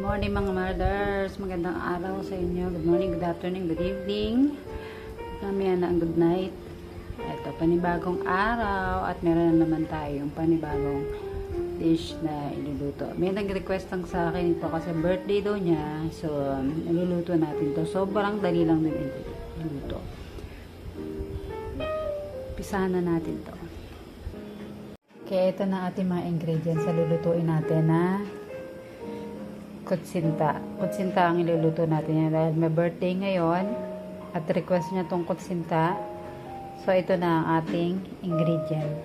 Good morning mga mothers. Magandang araw sa inyo. Good morning, good afternoon, good evening. Mamaya na ang good night. Ito, panibagong araw at meron na naman tayong panibagong dish na iluluto. May nag-request lang sa akin ito kasi birthday daw niya. So, iluluto natin to. Sobrang dali lang din iluluto. Pisahan na natin to. Kaya ito na ating mga ingredients sa lulutuin natin na kutsinta. Kutsinta ang iluluto natin yan dahil may birthday ngayon at request niya tong kutsinta. So, ito na ang ating ingredient.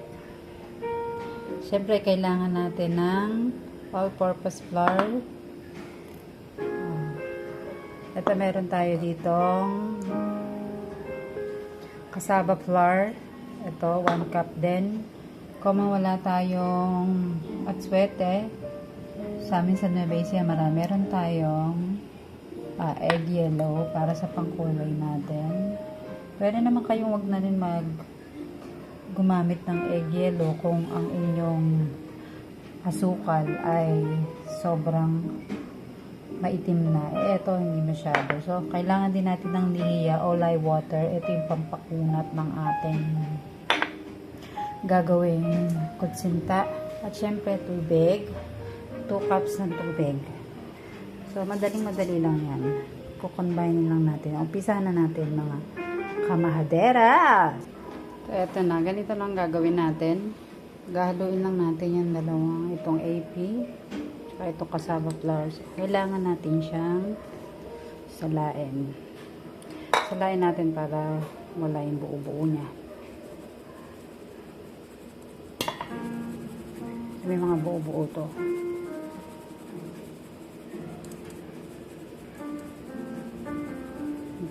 Siyempre, kailangan natin ng all-purpose flour. Ito, meron tayo ditong cassava flour. Ito, 1 cup din. Kung wala tayong atswete, sa amin sa Nueva Ecija marami. Meron tayong egg yellow para sa pangkulay natin. Pwede naman kayong wag na rin gumamit ng egg yellow kung ang inyong asukal ay sobrang maitim na. Ito hindi masyado. So, kailangan din natin ng lihiya o lye water. Ito yung pampakunat ng ating gagawin kutsinta. At syempre, tubig. 2 cups ng tubig. So, madaling-madali lang yan. Kukombine lang natin. Umpisa na natin mga kamahadera. So, eto na. Ganito lang gagawin natin. Gahaluin lang natin yung dalawang itong AP. Tsaka itong cassava flour. So, kailangan natin siyang salain. Salain natin para wala yung buo-buo niya. May mga buo-buo to.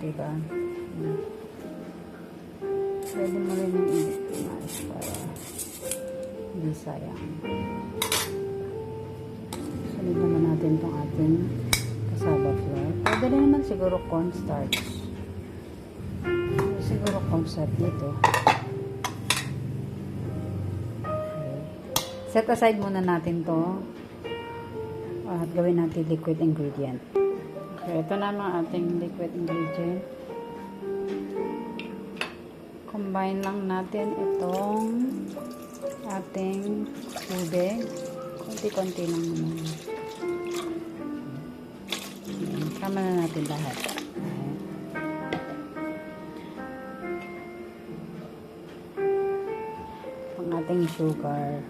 Diba? Pwede mo rin yung i-mash para hindi sayang. Sunod naman natin itong ating cassava flour. Pwede rin naman siguro cornstarch. Siguro cornstarch dito. Set aside muna natin to at gawin natin liquid ingredient. Okay, ito na ang ating liquid ingredient. Combine lang natin itong ating tubig. Konti-konti lang naman. Tama na natin lahat. Ang ating sugar.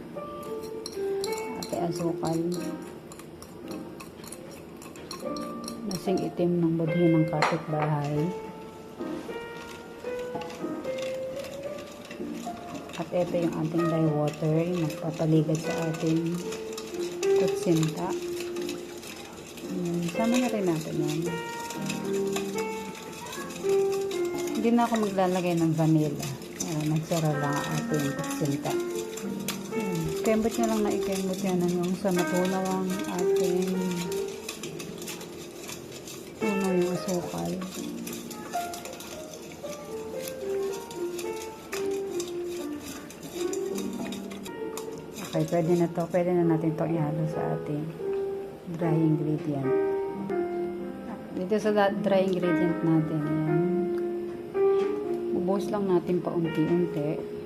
Asukal. Nasing itim ng budhi ng kapitbahay. At ito yung ating lye water, yung magpapaligad sa ating kutsinta. Sama na rin natin yan. Hindi na ako maglalagay ng vanilla. Nagsara lang ang ating kutsinta. Kembot nyo lang na ikembot yan hanggang sa matunaw ang ating tunaw yung asukal. Okay, pwede na to. Pwede na natin to ihalo sa ating dry ingredient. Dito sa dry ingredient natin, ayan. Bubuhos lang natin paunti-unti.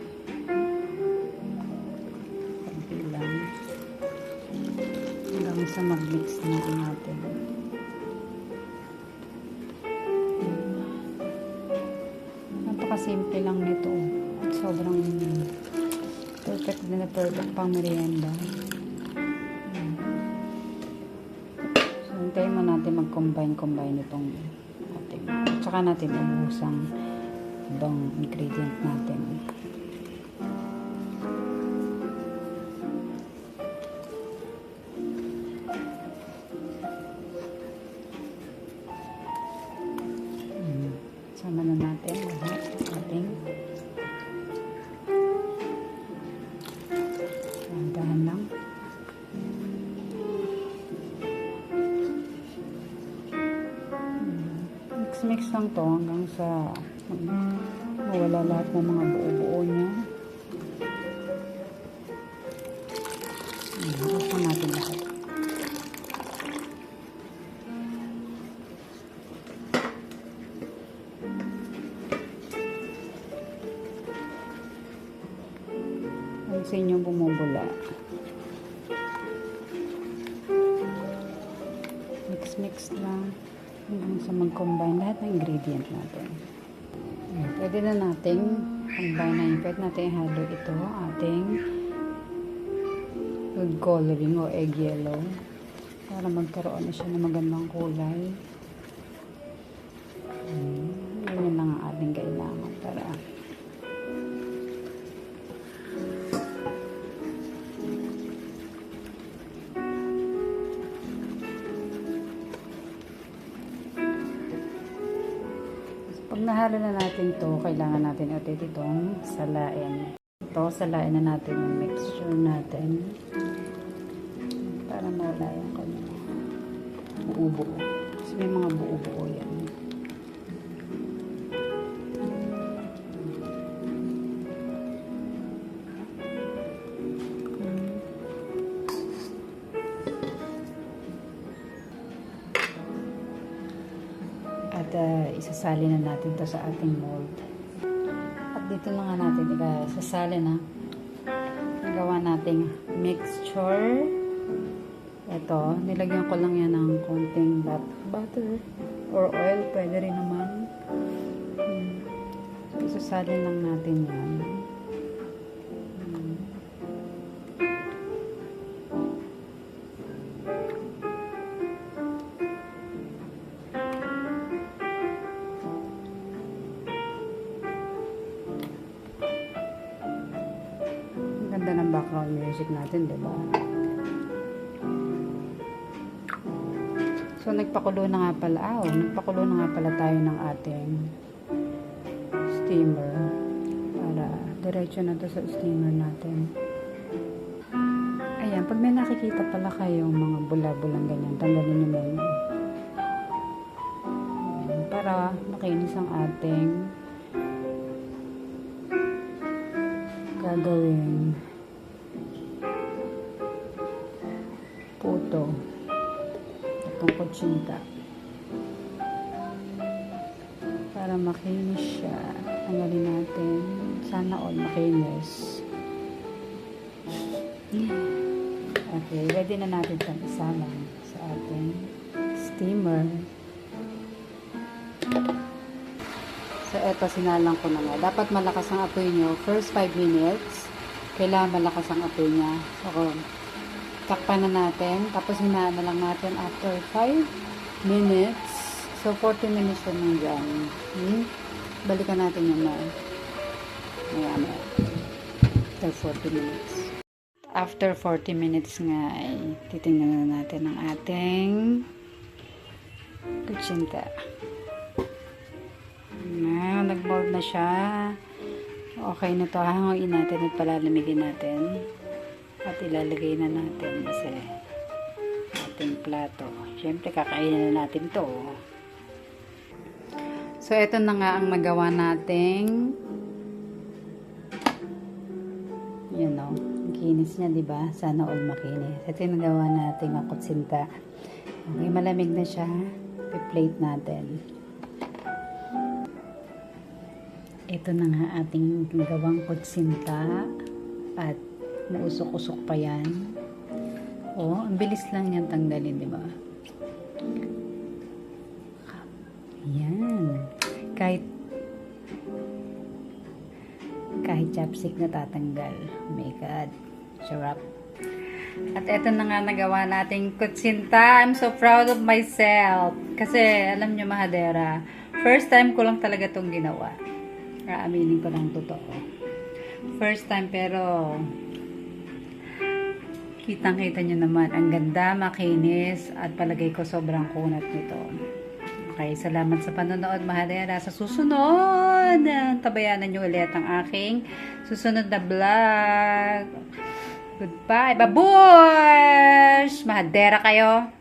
Sa mag-mix na natin. Napakasimple lang nito. Sobrang perfect na perfect pang merienda. So, hintayin mo natin mag-combine itong ating. Tsaka natin ubuhos ang ibang ingredient natin. Sama na natin lahat ating dahan lang. Mix lang to hanggang sa mawala lahat ng mga buo-buo niya. Buksan natin lahat. sa inyo bumubula. Mix lang hanggang sa mag-combine lahat ng ingredient natin. Ayan, pwede na nating combine na yun. Pwede natin ihalo ito ating food coloring o egg yellow para magkaroon na siya ng magandang kulay. Yun lang ang ating kailangan para pag nahalo na natin to, kailangan natin ulit itong salain. Ito, salain na natin yung mixture natin para mawala yung kanya buo-buo. Kasi may mga buo-buo yan. At isasali na natin to sa ating mold. At dito na nga natin isasali na. Nagawa nating mixture. Ito, nilagyan ko lang yan ng konting butter or oil. Pwede rin naman. Isasali lang natin yan. Ganda ng background music natin, di ba? So, nagpakulo na nga pala tayo ng ating steamer. Para diretso na to sa steamer natin. Ayan, pag may nakikita pala kayong mga bula-bulang ganyan, tanggalin nyo muna. Ayan, para makinis ang ating gagawin puto itong kutsinta para makinis siya. Tanggalin natin, sana all makinis. Okay, ready na natin itong isama sa ating steamer. So, eto, sinalang ko na nga. Dapat malakas ang apoy nyo. First 5 minutes, kailangan malakas ang apoy niya. So, takpan na natin. Tapos, hinaan na lang natin after 5 minutes. So, 40 minutes na lang dyan. Balikan natin yung maya. After 40 minutes. After 40 minutes nga, ay titingnan na natin ang ating kutsinta. Nag-mold na siya. Okay na to. Hanguin natin at palalamigin natin. At ilalagay na natin sa ating plato. Siyempre, kakainin na natin to. So, ito na nga ang nagawa nating yun o. Ang kinis niya, diba? Sana all makinis. Ito yung nagawa nating kutsinta. Okay, malamig na siya. I-plate natin. Ito na nga ating gawang kutsinta at nausok-usok pa yan. Oh, ang bilis lang yan tanggalin, di ba? Yan. Kahit chopstick na tatanggal. Oh my God. Sarap. At ito na nga nagawa nating kutsinta. I'm so proud of myself. Kasi, alam nyo, mahadera, first time ko lang talaga itong ginawa. Aminin ko lang totoo. First time, pero kitang-kita nyo naman, ang ganda, makinis, at palagay ko sobrang kunat nito. Okay, salamat sa panonood, mahadera. Sa susunod, tabayanan nyo ulit ang aking susunod na vlog. Goodbye, babush! Mahadera kayo!